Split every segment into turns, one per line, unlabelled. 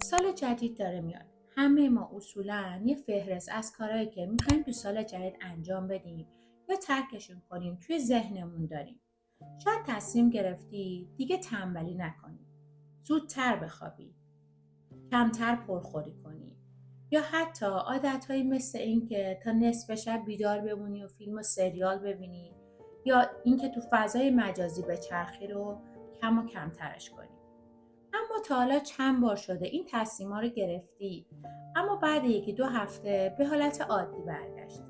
سال جدید داره میاد. همه ما اصولا یه فهرست از کارهایی که میخوایم تو سال جدید انجام بدیم یا ترکشون کنیم توی ذهنمون داریم. شاید تصمیم گرفتی دیگه تنبلی نکنی، زودتر بخوابی، کمتر پرخوری کنی، یا حتی عادتهایی مثل اینکه تا نصف شب بیدار بمونی و فیلم و سریال ببینی، یا اینکه تو فضای مجازی بچرخی رو کم و کمترش کنی. اما تا حالا چند بار شده این تصمیما رو گرفتی اما بعد یکی دو هفته به حالت عادی برگشتی؟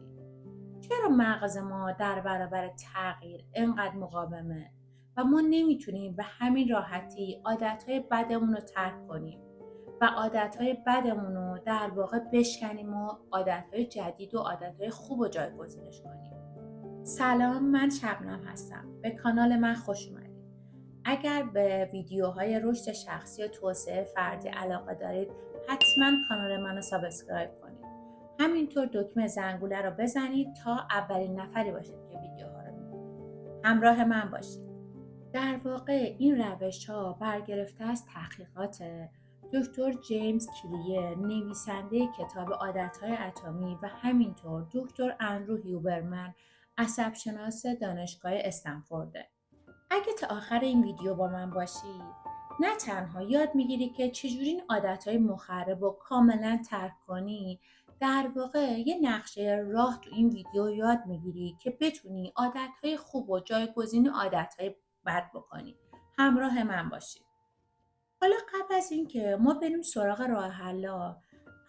چرا مغز ما در برابر تغییر انقدر مقاومه و ما نمیتونیم به همین راحتی عادتهای بدمون رو ترک کنیم و عادتهای بدمون رو در واقع بشکنیم و عادتهای جدید و عادتهای خوب رو جایگزینش کنیم؟ سلام، من شبنم هستم. به کانال من خوش اومدید. اگر به ویدیوهای رشد شخصی و توسعه فردی علاقه دارید، حتما کانال منو سابسکرایب کنید. همینطور دکمه زنگوله رو بزنید تا اولین نفری باشید که ویدیوها رو میبینید. همراه من باشید. در واقع این روش ها برگرفته از تحقیقات دکتر جیمز کلیر، نویسنده کتاب عادتهای اتمی، و همینطور دکتر اندرو هیوبرمن، عصبشناس دانشگاه استنفورد. اگه تا آخر این ویدیو با من باشی، نه تنها یاد میگیری که چجوری این عادتهای مخرب رو کاملا ترک کنی، در واقع یه نقشه راه تو این ویدیو یاد میگیری که بتونی عادتهای خوب و جایگزین عادتهای بد بکنی. همراه من باشی. حالا قبل از اینکه ما بریم سراغ راه حلا،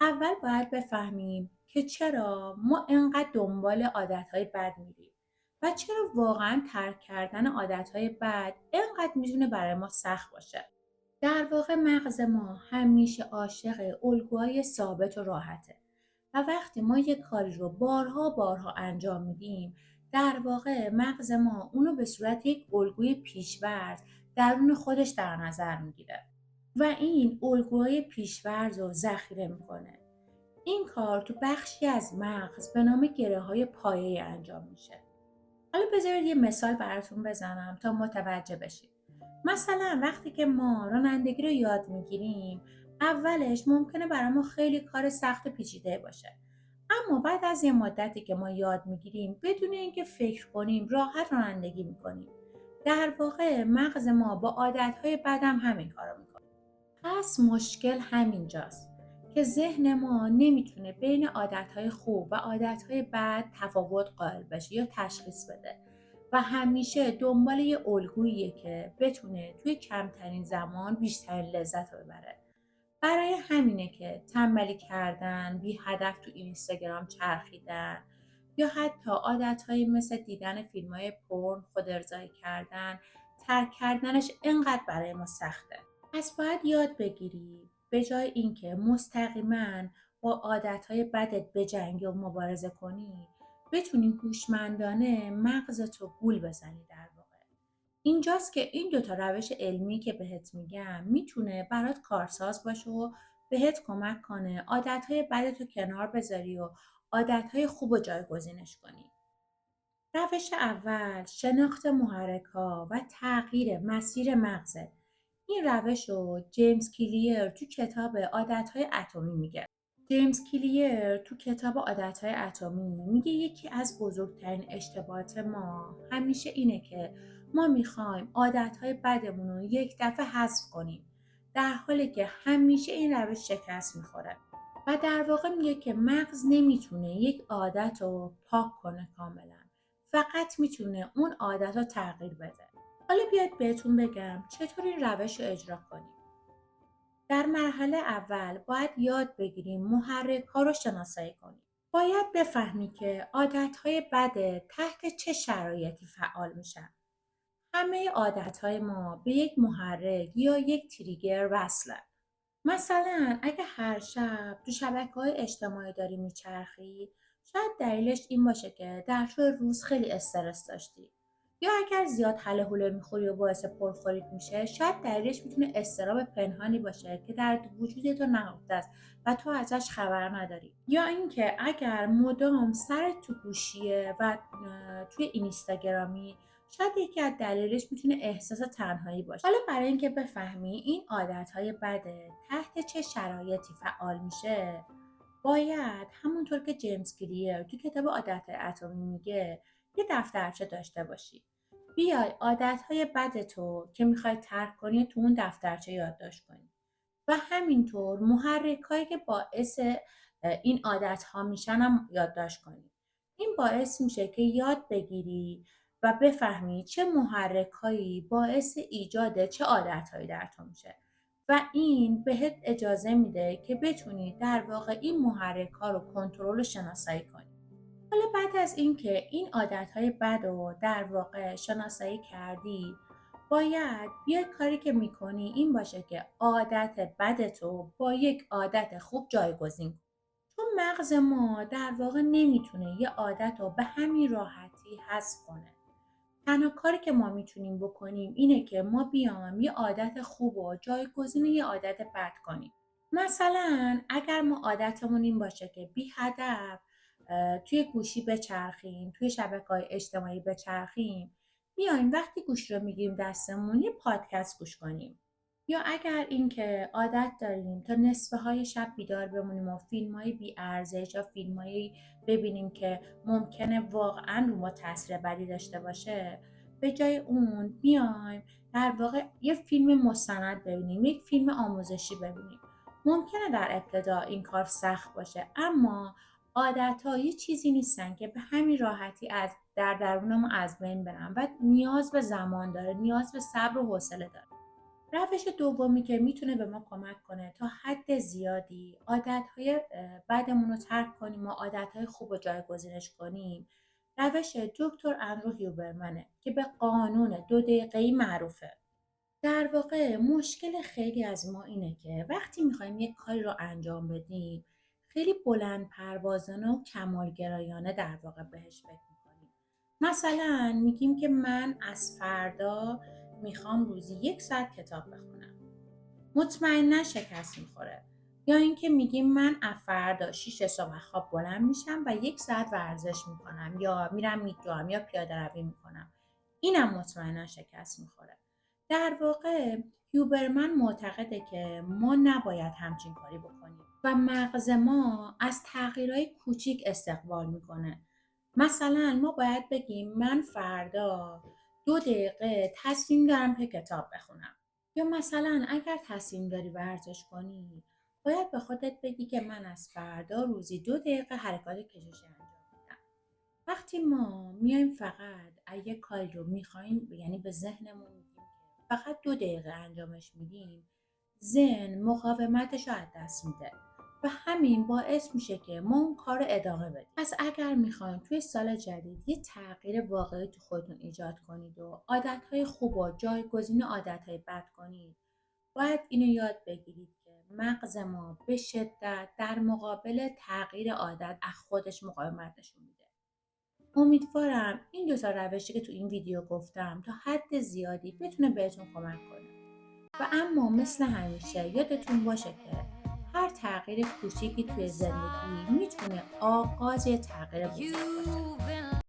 اول باید بفهمیم که چرا ما انقدر دنبال عادتهای بد میریم و چرا واقعا ترک کردن عادتهای بد انقدر میتونه برای ما سخت باشه. در واقع مغز ما همیشه عاشق الگوهای ثابت و راحته و وقتی ما یک کاری رو بارها بارها انجام میدیم، در واقع مغز ما اونو به صورت یک الگوی پیشورز درون خودش در نظر میگیره و این الگوهای پیش‌فرض رو ذخیره میکنه. این کار تو بخشی از مغز به نام گره‌های پایه‌ای انجام میشه. حالا بذارید یه مثال براتون بزنم تا متوجه بشید. مثلا وقتی که ما رانندگی رو یاد میگیریم، اولش ممکنه برای ما خیلی کار سخت و پیچیده باشه. اما بعد از یه مدتی که ما یاد میگیریم، بدون اینکه فکر کنیم راحت رانندگی میکنیم. در واقع مغز ما با عادتهای بد هم همین کارو میکنه. پس مشکل همینجاست که ذهن ما نمیتونه بین عادتهای خوب و عادتهای بد تفاوت قائل بشه یا تشخیص بده و همیشه دنبال یه الگوییه که بتونه توی کمترین زمان بیشترین لذت رو ببره. برای همینه که تنبلی کردن، بی هدف تو اینستاگرام چرخیدن، یا حتی عادتهایی مثل دیدن فیلم‌های پورن، خودارضایی کردن، ترک کردنش اینقدر برای ما سخته. پس باید یاد بگیری به جای اینکه مستقیما با عادتهای بدت بجنگی و مبارزه کنی، بتونی هوشمندانه مغزتو گول بزنی. در واقع اینجاست که این دوتا روش علمی که بهت میگم میتونه برات کارساز باشه و بهت کمک کنه عادتهای بدتو کنار بذاری و عادتهای خوب رو جایگزینش کنی. روش اول شناخت محرک‌ها و تغییر مسیر مغزه. این روش رو جیمز کلیر تو کتاب عادتهای اتمی میگه. جیمز کلیر تو کتاب عادتهای اتمی میگه یکی از بزرگترین اشتباهات ما همیشه اینه که ما میخوایم عادتهای بدمون رو یک دفعه حذف کنیم، در حالی که همیشه این روش شکست میخوره و در واقع میگه که مغز نمیتونه یک عادت رو پاک کنه کاملا، فقط میتونه اون عادت رو تغییر بده. حالا بیاید بهتون بگم چطور این روش رو اجرا کنیم. در مرحله اول باید یاد بگیریم محرک‌ها رو شناسایی کنیم. باید بفهمی که عادت‌های بد تحت چه شرایطی فعال میشن. همه عادت‌های ما به یک محرک یا یک تریگر وصلن. مثلا اگه هر شب تو شبکه‌های اجتماعی داری میچرخی، شاید دلیلش این باشه که در طول روز خیلی استرس داشتی. یا اگر زیاد هله هوله میخوری و باعث پرخوریت میشه، شاید دلیلش میتونه اضطراب پنهانی باشه که در وجود تو نهفته است و تو ازش خبر نداری. یا اینکه اگر مدام سرت تو گوشیه و توی اینستاگرامی شاید یکی از دلایلش میتونه احساس تنهایی باشه. حالا برای اینکه بفهمی این عادتهای بده تحت چه شرایطی فعال میشه، باید همونطور که جیمز کلیر تو کتاب عادتهای اتمی میگه یه دفترچه داشته باشی. بیای عادتهای بد تو که میخوای ترک کنی تو اون دفترچه یادداشت کنی و همینطور محرکایی که باعث این عادت‌ها میشن هم یادداشت کنی. این باعث میشه که یاد بگیری و بفهمی چه محرکایی باعث ایجاد چه عادت‌هایی در تو میشه و این بهت اجازه میده که بتونی در واقع این محرک‌ها رو کنترل و شناسایی کنی. حالا بعد از اینکه این عادت‌های بد رو در واقع شناسایی کردی، باید بیای کاری که میکنی این باشه که عادت بد تو با یک عادت خوب جایگزین کنی. چون مغز ما در واقع نمیتونه یه عادت رو به همین راحتی حذف کنه. تنها کاری که ما میتونیم بکنیم اینه که ما بیایم یه عادت خوب و جایگزین یه عادت بد کنیم. مثلا اگر ما عادتمون این باشه که بی هدف توی گوشی بچرخیم، توی شبکه‌های اجتماعی بچرخیم، بیایم وقتی گوشی رو میگیریم دستمون یه پادکست گوش کنیم. یا اگر اینکه عادت داریم تا نصفه های شب بیدار بمونیم و فیلم های بی ارزش یا فیلم ببینیم که ممکنه واقعا رو ما تاثیر بدی داشته باشه، به جای اون بیایم در واقع یه فیلم مستند ببینیم، یک فیلم آموزشی ببینیم. ممکنه در ابتدا این کار سخت باشه، اما عادت‌ها یه چیزی نیستن که به همین راحتی از در درون ما از بین برن و نیاز به زمان داره، نیاز به صبر و حوصله داره. روش دومی که میتونه به ما کمک کنه تا حد زیادی عادتهای بدمون رو ترک کنیم و عادتهای خوب رو جایگزینش کنیم، روش دکتر اندرو هیوبرمنه که به قانون 2 دقیقه‌ای معروفه. در واقع مشکل خیلی از ما اینه که وقتی میخوایم یک کاری رو انجام بدیم خیلی بلند پروازانه و کمالگرایانه در واقع بهش فکر میکنیم. مثلا میگیم که من از فردا میخوام روزی 1 ساعت کتاب بخونم. مطمئنا شکست میخوره. یا اینکه میگیم من از فردا 6 صبح از خواب بلند میشم و 1 ساعت ورزش میکنم یا میرم میدوام یا پیاده روی میکنم. اینم مطمئنا شکست میخوره. در واقع هیوبرمن معتقده که ما نباید همچین کاری بکنیم و مغز ما از تغییرهای کوچیک استقبال میکنه. مثلا ما باید بگیم من فردا 2 دقیقه تصمیم دارم که کتاب بخونم. یا مثلا اگر تصمیم داری ورزش کنی باید به خودت بگی که من از فردا روزی 2 دقیقه حرکات کششی انجام میدم. وقتی ما میایم فقط یک کاری رو میخوایم یعنی به ذهنمون میگیم که فقط 2 دقیقه انجامش میدیم، ذهن مقاومتش رو از دست میده و همین باعث میشه که ما اون کار رو ادامه بدیم. پس اگر میخوایم توی سال جدید یه تغییر واقعی تو خودتون ایجاد کنید و عادتهای خوب و جایگزین عادتهای بد کنید، باید اینو یاد بگیرید که مغز ما به شدت در مقابل تغییر عادت از خودش مقاومت نشون میده. امیدوارم این 2 روشی که تو این ویدیو گفتم تا حد زیادی بتونه بهتون کمک کنه. و اما مثل همیشه یادتون باشه که هر تغییر کوچیکی توی زندگی میتونه آغاز یه تغییر بزرگ باشه.